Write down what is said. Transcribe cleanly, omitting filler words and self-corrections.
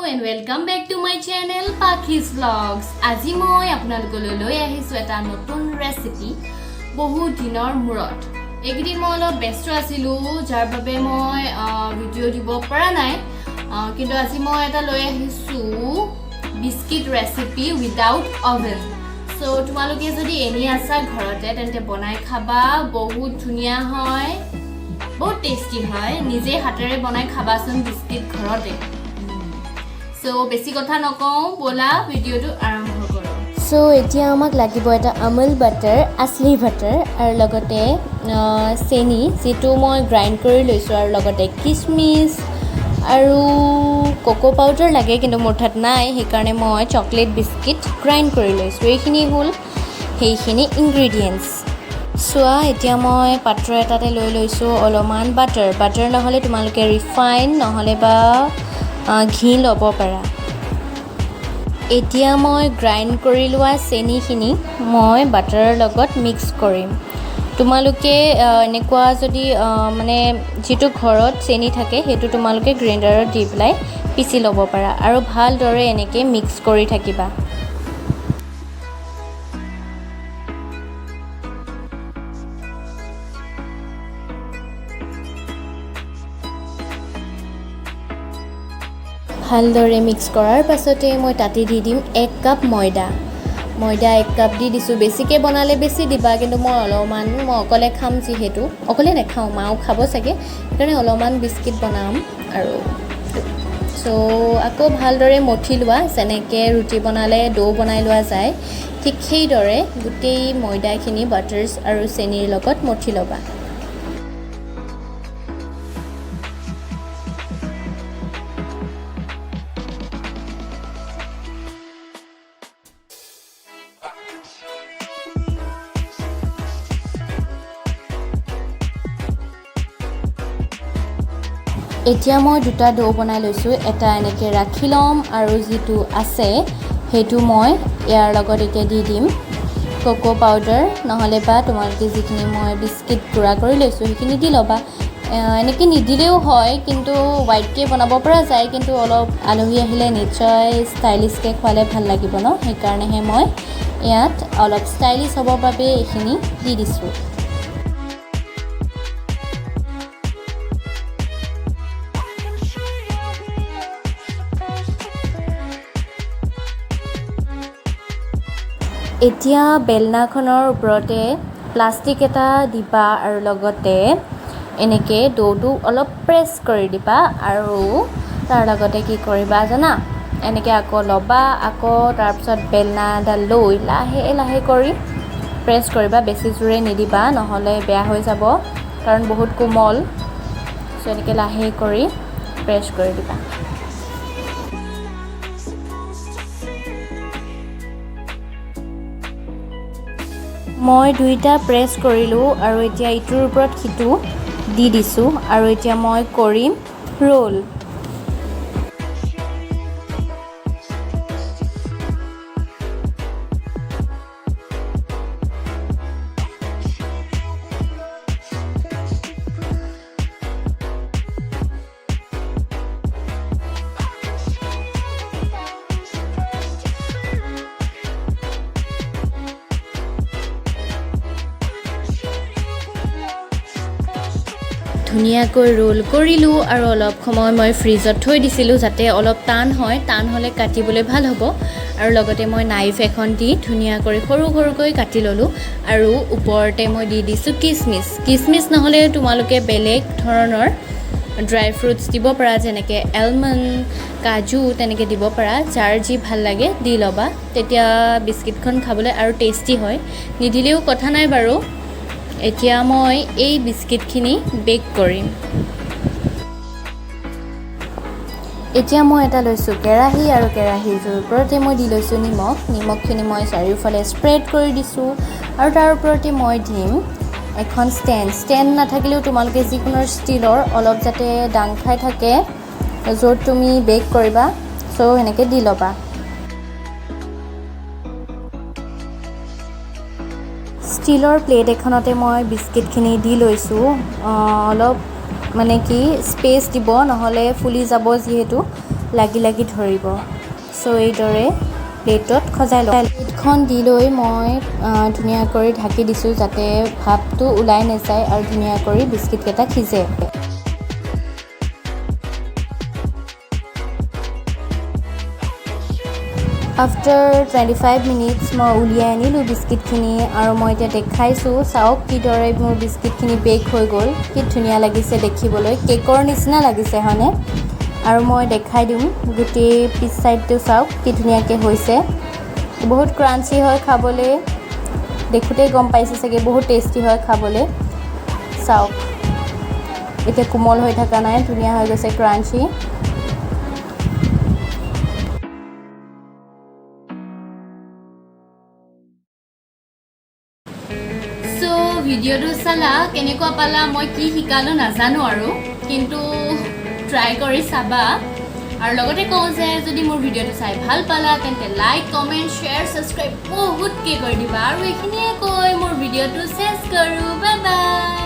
and welcome back to my channel Pakhi's Vlogs. আজি মই আপোনালোকলৈ লৈ আহিছো এটা নতুন ৰেচিপি বহু দিনৰ মূৰত। একদিন মই অলপ ব্যস্ত আছিলো যাৰ বাবে মই ভিডিঅ' দিব পৰা নাই, কিন্তু আজি মই এটা লৈ আহিছো biscuit recipe without oven. So তোমালোকে যদি এনি আছা ঘৰতে তেন্তে বনাই খাবা, বহুত ধুনীয়া হয়, বহুত টেষ্টি হয়। নিজে হাতেৰে বনাই খাবাচোন বিস্কিট ঘৰতে। সো বেছি কথা নকওঁ, বলা ভিডিঅ'টো আৰম্ভ কৰোঁ। সো এতিয়া আমাক লাগিব এটা আমুল বাটাৰ, আছলি বাটাৰ, আৰু লগতে চেনি যিটো মই গ্ৰাইণ্ড কৰি লৈছোঁ, আৰু লগতে কিচমিচ আৰু কোকো পাউডাৰ লাগে, কিন্তু মোৰ তাত নাই, সেইকাৰণে মই চকলেট বিস্কিট গ্ৰাইণ্ড কৰি লৈছোঁ। এইখিনি হ'ল সেইখিনি ইনগ্ৰিডিয়েণ্টছ। চোৱা, এতিয়া মই পাত্ৰ এটাতে লৈ লৈছোঁ অলপমান বাটাৰ নহ'লে তোমালোকে ৰিফাইন নহ'লে বা ঘি ল'ব পাৰা। এতিয়া মই গ্ৰাইণ্ড কৰি লোৱা চেনিখিনি মই বাটাৰৰ লগত মিক্স কৰিম। তোমালোকে এনেকুৱা যদি মানে যিটো ঘৰত চেনি থাকে সেইটো তোমালোকে গ্ৰাইণ্ডাৰত দি পেলাই পিচি ল'ব পাৰা, আৰু ভালদৰে এনেকৈ মিক্স কৰি থাকিবা। ভালদৰে মিক্স কৰাৰ পাছতে মই তাতে দি দিম 1 কাপ ময়দা 1 কাপ দি দিছোঁ। বেছিকৈ বনালে বেছি দিবা, কিন্তু মই অকলে খাম, যিহেতু অকলে নাখাওঁ, মাও খাব চাগে, সেইকাৰণে অলপমান বিস্কিট বনাম। আৰু আকৌ ভালদৰে মঠি লোৱা, যেনেকৈ ৰুটি বনালে ডো বনাই লোৱা যায়, ঠিক সেইদৰে গোটেই ময়দাখিনি বাটাৰ্ছ আৰু চেনিৰ লগত মঠি ল'বা। এতিয়া মই দুটা ডো বনাই লৈছোঁ, এটা এনেকৈ ৰাখি ল'ম, আৰু যিটো আছে সেইটো মই ইয়াৰ লগত এতিয়া দি দিম কোকো পাউডাৰ, নহ'লে বা তোমালোকে যিখিনি মই বিস্কিট গুড়া কৰি লৈছোঁ সেইখিনি দি ল'বা। এনেকৈ নিদিলেও হয়, কিন্তু হোৱাইটকৈ বনাব পৰা যায়, কিন্তু অলপ আলহী আহিলে নিশ্চয় ষ্টাইলিছকৈ খোৱালে ভাল লাগিব ন, সেইকাৰণেহে মই ইয়াত অলপ ষ্টাইলিছ হ'বৰ বাবে এইখিনি দি দিছোঁ। এতিয়া বেলনাখনৰ ওপৰতে প্লাষ্টিক এটা দিবা, আৰু লগতে এনেকৈ ডোটো অলপ প্ৰেছ কৰি দিবা, আৰু তাৰ লগতে কি কৰিবা জানা, এনেকৈ আকৌ ল'বা, আকৌ তাৰপিছত বেলনাডাল লৈ লাহে লাহে কৰি প্ৰেছ কৰিবা, বেছি জোৰে নিদিবা, নহ'লে বেয়া হৈ যাব, কাৰণ বহুত কোমল। চ' এনেকৈ লাহে কৰি প্ৰেছ কৰি দিবা। মই দুইটা প্ৰেছ কৰিলোঁ, আৰু এতিয়া ইটোৰ ওপৰত সিটো দি দিছোঁ, আৰু এতিয়া মই কৰিম ৰোল। ধুনীয়াকৈ ৰোল কৰিলোঁ, আৰু অলপ সময় মই ফ্ৰিজত থৈ দিছিলোঁ, যাতে অলপ টান হয়, টান হ'লে কাটিবলৈ ভাল হ'ব। আৰু লগতে মই নাইফ এখন দি ধুনীয়াকৈ সৰু সৰুকৈ কাটি ল'লোঁ, আৰু ওপৰতে মই দি দিছোঁ কিচমিচ নহ'লে তোমালোকে বেলেগ ধৰণৰ ড্ৰাই ফ্ৰুটছ দিব পাৰা, যেনেকৈ এলমণ্ড, কাজু, তেনেকৈ দিব পাৰা, যাৰ যি ভাল লাগে দি ল'বা, তেতিয়া বিস্কিটখন খাবলৈ আৰু টেষ্টি হয়। নিদিলেও কথা নাই বাৰু। এতিয়া মই এই বিস্কিটখিনি বেক কৰিম। এতিয়া মই এটা লৈছোঁ কেৰাহী, আৰু কেৰাহীটোৰ ওপৰতে মই দি লৈছোঁ নিমখখিনি মই চাৰিওফালে স্প্ৰেড কৰি দিছোঁ, আৰু তাৰ ওপৰতে মই দিম এখন ষ্টেণ্ড নাথাকিলেও তোমালোকে যিকোনো ষ্টীলৰ অলপ যাতে দাং খাই থাকে য'ত তুমি বেক কৰিবা, চ' সেনেকৈ দি ল'বা। ষ্টীলৰ প্লেট এখনতে মই বিস্কিটখিনি দি লৈছোঁ, অলপ মানে কি স্পেচ দিব, নহ'লে ফুলি যাব যিহেতু, লাগি লাগি ধৰিব চ' এইদৰে প্লেটত সজাই লওঁ প্লেটখন দি লৈ মই ধুনীয়াকৈ ঢাকি দিছোঁ যাতে ভাপটো ওলাই নাযায় আৰু ধুনীয়াকৈ বিস্কিটকেইটা সিজে আফটাৰ 25 মিনিটছ মই উলিয়াই আনিলোঁ বিস্কিটখিনি আৰু মই এতিয়া দেখাইছোঁ চাওক কিদৰে মোৰ বিস্কিটখিনি বেক হৈ গ'ল কি ধুনীয়া লাগিছে দেখিবলৈ কেকৰ নিচিনা লাগিছে হয়নে আৰু মই দেখাই দিওঁ গোটেই পিছ চাইডটো চাওক কি ধুনীয়াকৈ হৈছে বহুত ক্ৰাঞ্চি হয় খাবলৈ দেখোঁতেই গম পাইছে চাগে বহুত টেষ্টি হয় খাবলৈ চাওক এতিয়া কোমল হৈ থকা নাই ধুনীয়া হৈ গৈছে ক্ৰাঞ্চি ভিডিঅ'টো চালা কেনেকুৱা পালা মই কি শিকালোঁ নাজানো আৰু কিন্তু ট্ৰাই কৰি চাবা আৰু লগতে কওঁ যে যদি মোৰ ভিডিঅ'টো চাই ভাল পালা তেন্তে লাইক কমেণ্ট শ্বেয়াৰ ছাবস্ক্ৰাইব বহুতকৈ কৰি দিবা আৰু এইখিনিয়ে কৈ মোৰ ভিডিঅ'টো চেছ কৰোঁ বাই বাই